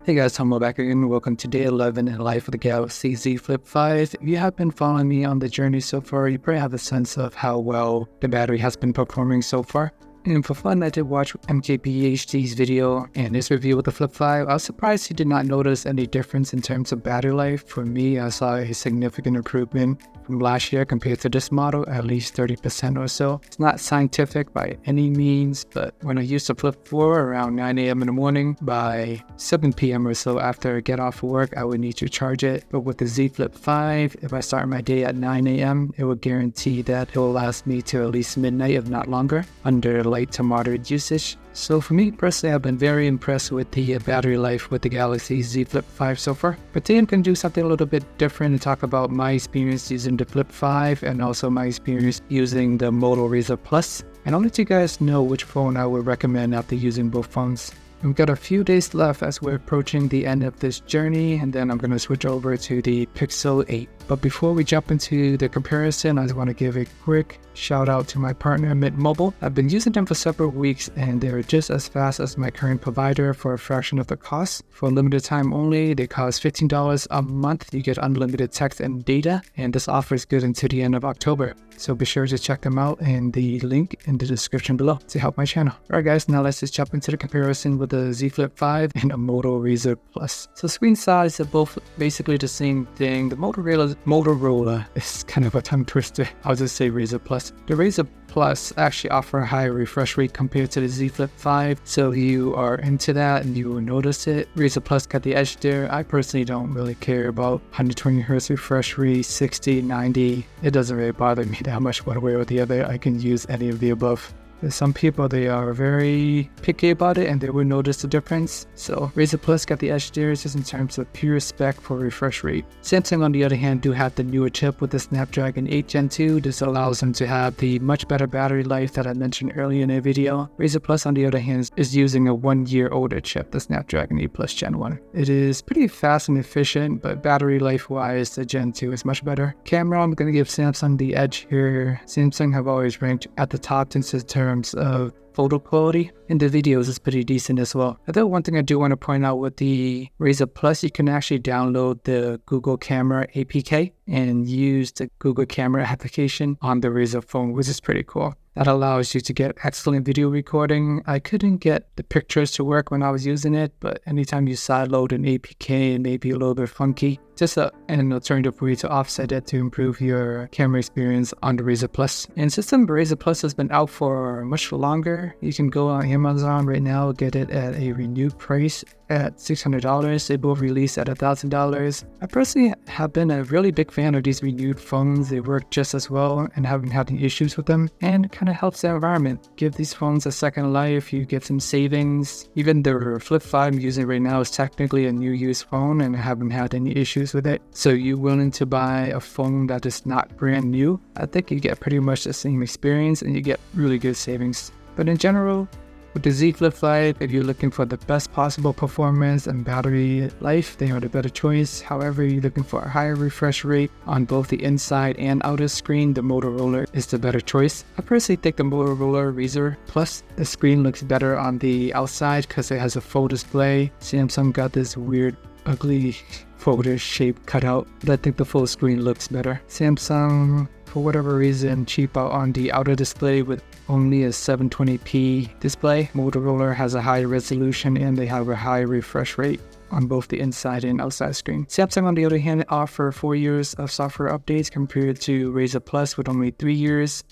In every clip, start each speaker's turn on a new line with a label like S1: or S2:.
S1: Hey guys, Tomo back again. Welcome to day 11 in life of the Galaxy Z Flip 5. If you have been following me on the journey so far, you probably have a sense of how well the battery has been performing so far. And for fun, I did watch MKBHD's video and his review with the Flip 5. I was surprised he did not notice any difference in terms of battery life. For me, I saw a significant improvement from last year compared to this model, at least 30% or so. It's not scientific by any means, but when I used the Flip 4 around 9 a.m. in the morning, by 7 p.m. or so after I get off work, I would need to charge it. But with the Z Flip 5, if I start my day at 9 a.m., it will guarantee that it will last me to at least midnight, if not longer, under light to moderate usage. So for me personally, I've been very impressed with the battery life with the Galaxy Z Flip 5 so far. But today I'm going to do something a little bit different and talk about my experience using the Flip 5 and also my experience using the Moto Razr Plus. And I'll let you guys know which phone I would recommend after using both phones. We've got a few days left as we're approaching the end of this journey, and then I'm going to switch over to the Pixel 8. But before we jump into the comparison, I just want to give a quick shout out to my partner Mint Mobile. I've been using them for several weeks and they're just as fast as my current provider for a fraction of the cost. For a limited time only, they cost $15 a month. You get unlimited text and data, and this offer is good until the end of October. So be sure to check them out and the link in the description below to help my channel. Alright guys, now let's just jump into the comparison with the Z Flip 5 and a Moto Razr Plus. So screen size are both basically the same thing. The Motorola is kind of a tongue twister. I'll just say Razr Plus. The Razr Plus actually offer a higher refresh rate compared to the Z Flip 5, so if you are into that and you will notice it. Razr Plus got the edge there. I personally don't really care about 120Hz refresh rate, 60, 90. It doesn't really bother me that much one way or the other. I can use any of the above. There's some people, they are very picky about it and they will notice the difference. So Razr Plus got the edge there just in terms of pure spec for refresh rate. Samsung on the other hand do have the newer chip with the Snapdragon 8 Gen 2. This allows them to have the much better battery life that I mentioned earlier in the video. Razr Plus on the other hand is using a 1 year older chip, the Snapdragon 8 Plus Gen 1. It is pretty fast and efficient, but battery life wise the Gen 2 is much better. Camera, I'm going to give Samsung the edge here. Samsung have always ranked at the top in terms of photo quality. In the videos, it's pretty decent as well. Although one thing I do want to point out with the Razr Plus, you can actually download the Google Camera APK and use the Google Camera application on the Razr phone, which is pretty cool. That allows you to get excellent video recording. I couldn't get the pictures to work when I was using it, but anytime you sideload an APK, it may be a little bit funky. Just an alternative way to offset it to improve your camera experience on the Razr Plus. And since the Razr Plus has been out for much longer, you can go on Amazon right now, get it at a renewed price at $600. They both released at $1,000. I personally have been a really big fan of these renewed phones. They work just as well and haven't had any issues with them, and kind of helps the environment. Give these phones a second life, you get some savings. Even the Flip 5 I'm using right now is technically a new used phone and I haven't had any issues with it. So you're willing to buy a phone that is not brand new, I think you get pretty much the same experience and you get really good savings. But in general, with the Z Flip 5, if you're looking for the best possible performance and battery life, they are the better choice. However, you're looking for a higher refresh rate on both the inside and outer screen, the Motorola is the better choice. I personally think the Motorola Razr Plus, the screen looks better on the outside because it has a full display. Samsung got this weird, ugly folder shape cutout, but I think the full screen looks better. Samsung, for whatever reason, cheap out on the outer display with only a 720p display. Motorola has a high resolution and they have a high refresh rate on both the inside and outside screen. Samsung on the other hand offer 4 years of software updates compared to Razr Plus with only 3 years.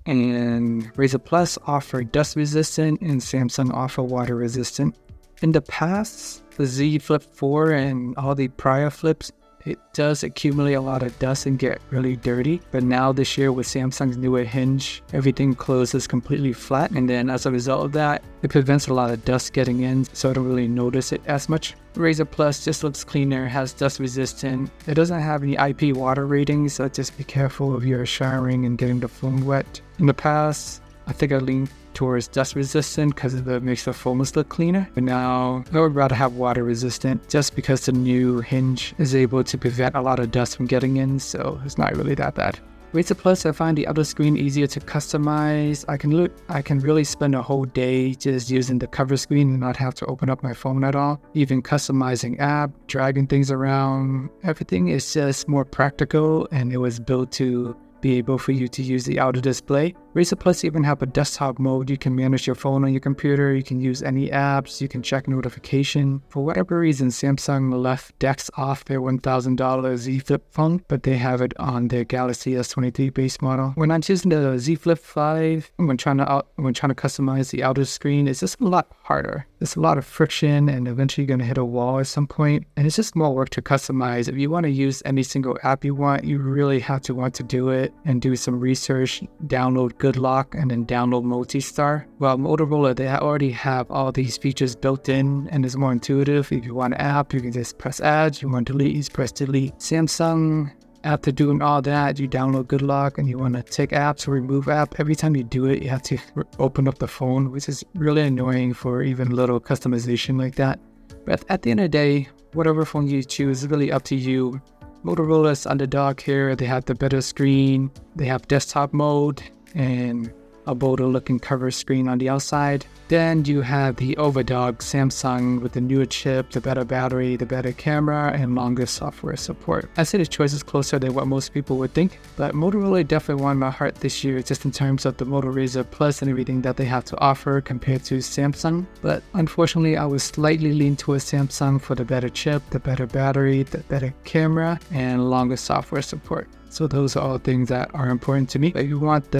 S1: And Razr Plus offer dust resistant and Samsung offer water resistant. In the past, the Z Flip 4 and all the prior flips, it does accumulate a lot of dust and get really dirty. But now this year with Samsung's newer hinge, everything closes completely flat. And then as a result of that, it prevents a lot of dust getting in, so I don't really notice it as much. Razr Plus just looks cleaner, has dust resistant. It doesn't have any IP water ratings, so just be careful if you're showering and getting the phone wet. In the past, I think I leaned towards dust resistant because it makes the foams look cleaner. But now I would rather have water resistant just because the new hinge is able to prevent a lot of dust from getting in, so it's not really that bad. Razr Plus, I find the outer screen easier to customize. I can really spend a whole day just using the cover screen and not have to open up my phone at all. Even customizing app, dragging things around, everything is just more practical, and it was built to be able for you to use the outer display. Razr Plus even have a desktop mode. You can manage your phone on your computer, you can use any apps, you can check notification. For whatever reason, Samsung left DeX off their $1,000 Z Flip phone, but they have it on their Galaxy S23 base model. When I'm using the Z Flip 5, when trying to customize the outer screen, it's just a lot harder. There's a lot of friction, and eventually you're going to hit a wall at some point, and it's just more work to customize. If you want to use any single app you want, you really have to want to do it and do some research, download Good Lock, and then download Multistar. Well, Motorola, they already have all these features built in, and it's more intuitive. If you want an app, you can just press add. You want to delete, you just press delete. Samsung, after doing all that, you download Good Lock and you want to take apps or remove app. Every time you do it, you have to open up the phone, which is really annoying for even little customization like that. But at the end of the day, whatever phone you choose is really up to you. Motorola's underdog here. They have the better screen, they have desktop mode, and a bolder looking cover screen on the outside. Then you have the overdog Samsung with the newer chip, the better battery, the better camera, and longer software support. I say the choice is closer than what most people would think, but Motorola definitely won my heart this year just in terms of the Moto Razr Plus and everything that they have to offer compared to Samsung. But unfortunately, I was slightly lean towards Samsung for the better chip, the better battery, the better camera, and longer software support. So those are all things that are important to me. If you want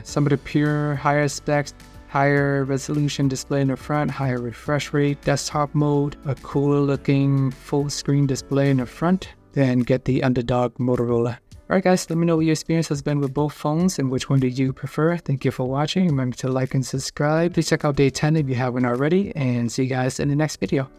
S1: some of the pure higher specs, higher resolution display in the front, higher refresh rate, desktop mode, a cooler looking full screen display in the front, then get the underdog Motorola. Alright guys, let me know what your experience has been with both phones and which one do you prefer. Thank you for watching. Remember to like and subscribe. Please check out day 10 if you haven't already, and see you guys in the next video.